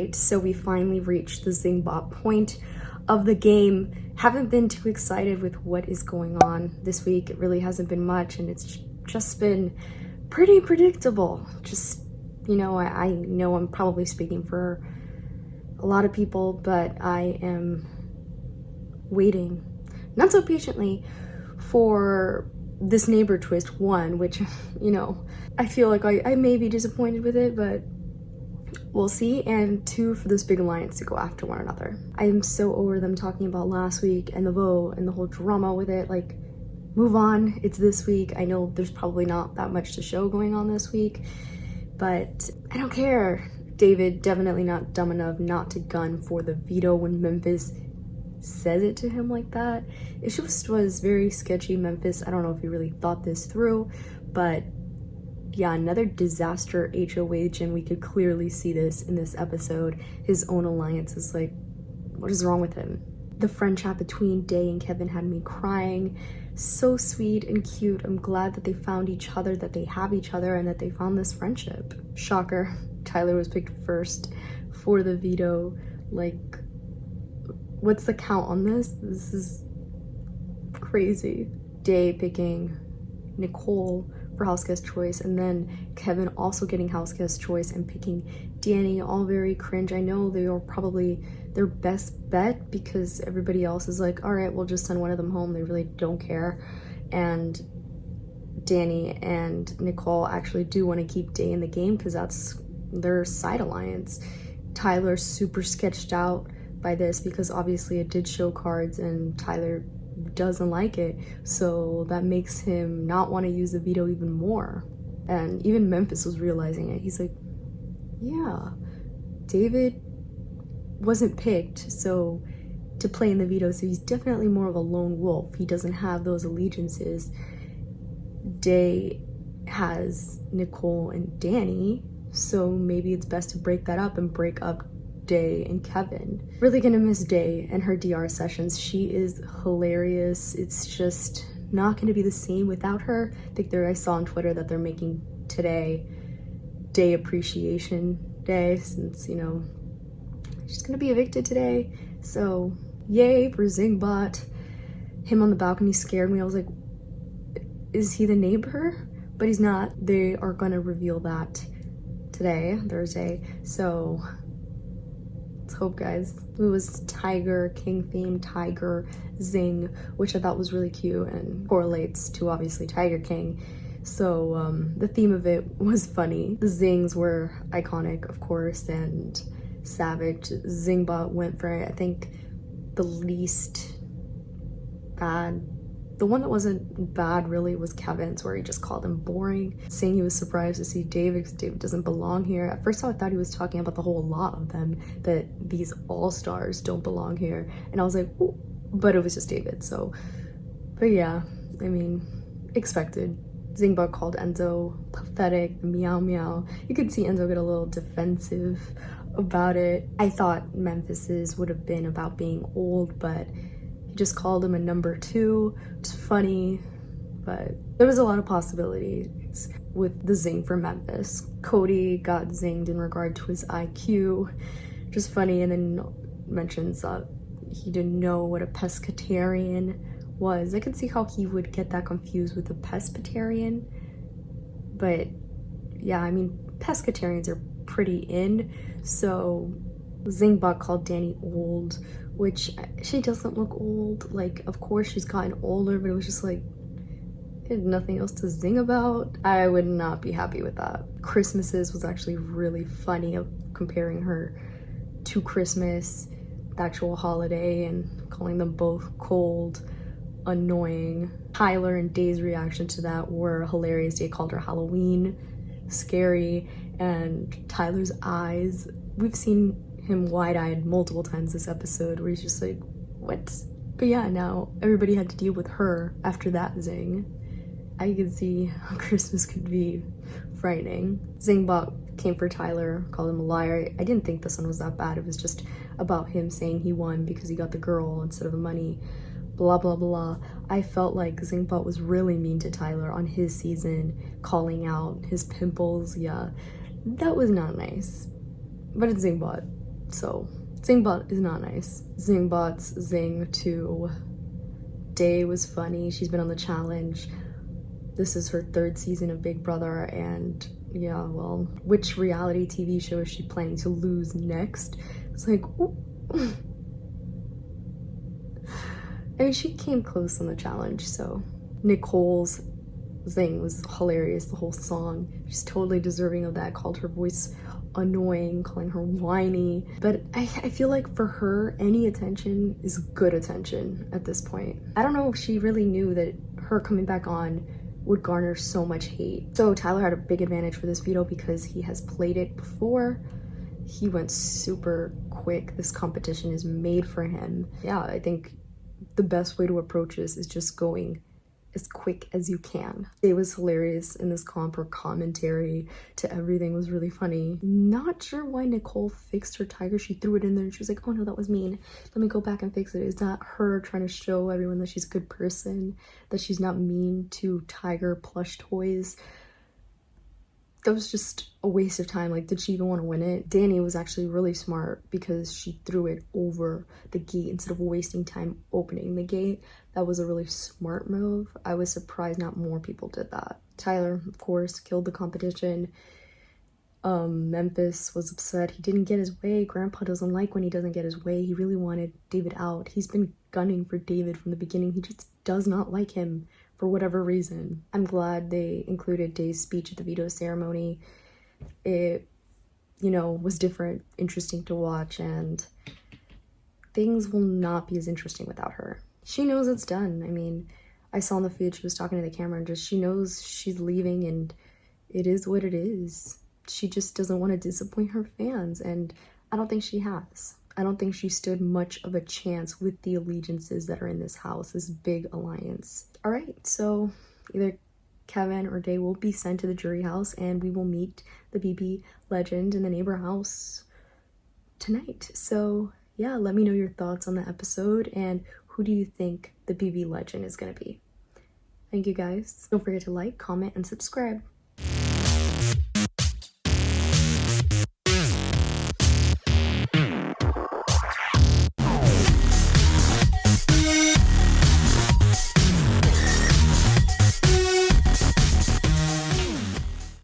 right, so we finally reached the Zingbot point of the game. Haven't been too excited with what is going on this week. It really hasn't been much, and it's just been pretty predictable. Just, you know, I know I'm probably speaking for a lot of people, but I am waiting, not so patiently, for this neighbor twist 1, which, you know, I feel like I may be disappointed with it, but we'll see. And 2, for this big alliance to go after one another. I am so over them talking about last week and the vote and the whole drama with it. Like, move on, it's this week. I know there's probably not that much to show going on this week, but I don't care. David definitely not dumb enough not to gun for the veto when Memphis says it to him like that. It just was very sketchy. Memphis, I don't know if he really thought this through, but yeah, another disaster HOH, and we could clearly see this in this episode. His own alliance is like, what is wrong with him? The friend chat between Day and Kevin had me crying. So sweet and cute. I'm glad that they found each other, that they have each other, and that they found this friendship. Shocker, Tyler was picked first for the veto. Like, what's the count on this? This is crazy. Day picking Nicole for house guest choice, and then Kevin also getting house guest choice and picking Danny. All very cringe. I know they are probably their best bet because everybody else is like, all right, we'll just send one of them home. They really don't care. And Danny and Nicole actually do want to keep Day in the game because that's their side alliance. Tyler's super sketched out by this because obviously it did show cards and Tyler doesn't like it, so that makes him not want to use the veto even more. And even Memphis was realizing it. He's like, yeah, David wasn't picked so to play in the veto, so he's definitely more of a lone wolf. He doesn't have those allegiances. Day has Nicole and Danny, so maybe it's best to break that up and break up Day and Kevin. Really gonna miss Day and her DR sessions. She is hilarious. It's just not gonna be the same without her. I think I saw on Twitter that they're making today Day Appreciation Day, since, you know, she's gonna be evicted today. So yay for Zingbot. Him on the balcony scared me. I was like, is he the neighbor? But he's not. They are gonna reveal that today, Thursday. So let's hope, guys. It was Tiger King theme, Tiger Zing, which I thought was really cute and correlates to obviously Tiger King. So the theme of it was funny. The zings were iconic, of course, and savage. Zingbot went for, I think, the least bad. The one that wasn't bad really was Kevin's, where he just called him boring, saying he was surprised to see David because David doesn't belong here. At first I thought he was talking about the whole lot of them, that these all-stars don't belong here. And I was like, ooh, but it was just David, so. But yeah, I mean, expected. Zingbot called Enzo pathetic, meow meow. You could see Enzo get a little defensive about it. I thought Memphis's would have been about being old, but he just called him a number 2. It's funny, but there was a lot of possibilities with the zing for Memphis. Cody got zinged in regard to his IQ, just funny, and then mentions that he didn't know what a pescatarian was. I could see how he would get that confused with a pescatarian, but yeah, I mean, pescatarians are pretty in, so Zingbot called Danny old, which she doesn't look old. Like, of course she's gotten older, but it was just like, had nothing else to zing about. I would not be happy with that. Christmases was actually really funny, of comparing her to Christmas, the actual holiday, and calling them both cold, annoying. Tyler and Day's reaction to that were hilarious. Day called her Halloween, scary, and Tyler's eyes. We've seen him wide-eyed multiple times this episode where he's just like, what? But yeah, now everybody had to deal with her after that zing. I could see how Christmas could be frightening. Zingbot came for Tyler, called him a liar. I didn't think this one was that bad. It was just about him saying he won because he got the girl instead of the money. Blah, blah, blah. I felt like Zingbot was really mean to Tyler on his season, calling out his pimples. Yeah, that was not nice. But it's Zingbot. So Zingbot is not nice. Zingbot's zing to Day was funny. She's been on the challenge. This is her 3rd season of Big Brother, and yeah, well, which reality TV show is she planning to lose next? It's like, ooh. I mean, she came close on the challenge, so. Nicole's zing was hilarious, the whole song. She's totally deserving of that. Called her voice annoying, calling her whiny. But I feel like for her, any attention is good attention at this point. I don't know if she really knew that her coming back on would garner so much hate. So Tyler had a big advantage for this veto because he has played it before. He went super quick. This competition is made for him. Yeah, I think the best way to approach this is just going as quick as you can. It was hilarious in this comp. Her commentary to everything was really funny. Not sure why Nicole fixed her tiger. She threw it in there and she was like, oh no, that was mean. Let me go back and fix it. Is that her trying to show everyone that she's a good person? That she's not mean to tiger plush toys? That was just a waste of time. Like, did she even want to win it? Danny was actually really smart because she threw it over the gate instead of wasting time opening the gate. That was a really smart move. I was surprised not more people did that. Tyler, of course, killed the competition. Memphis was upset. He didn't get his way. Grandpa doesn't like when he doesn't get his way. He really wanted David out. He's been gunning for David from the beginning. He just does not like him for whatever reason. I'm glad they included Day's speech at the veto ceremony. It, you know, was different, interesting to watch, and things will not be as interesting without her. She knows it's done. I mean, I saw in the feed she was talking to the camera and just, she knows she's leaving and it is what it is. She just doesn't want to disappoint her fans, and I don't think she has. I don't think she stood much of a chance with the allegiances that are in this house, this big alliance. All right, so either Kevin or Day will be sent to the jury house and we will meet the BB legend in the neighbor house tonight. So yeah, let me know your thoughts on the episode and who do you think the BB legend is going to be. Thank you guys. Don't forget to like, comment, and subscribe.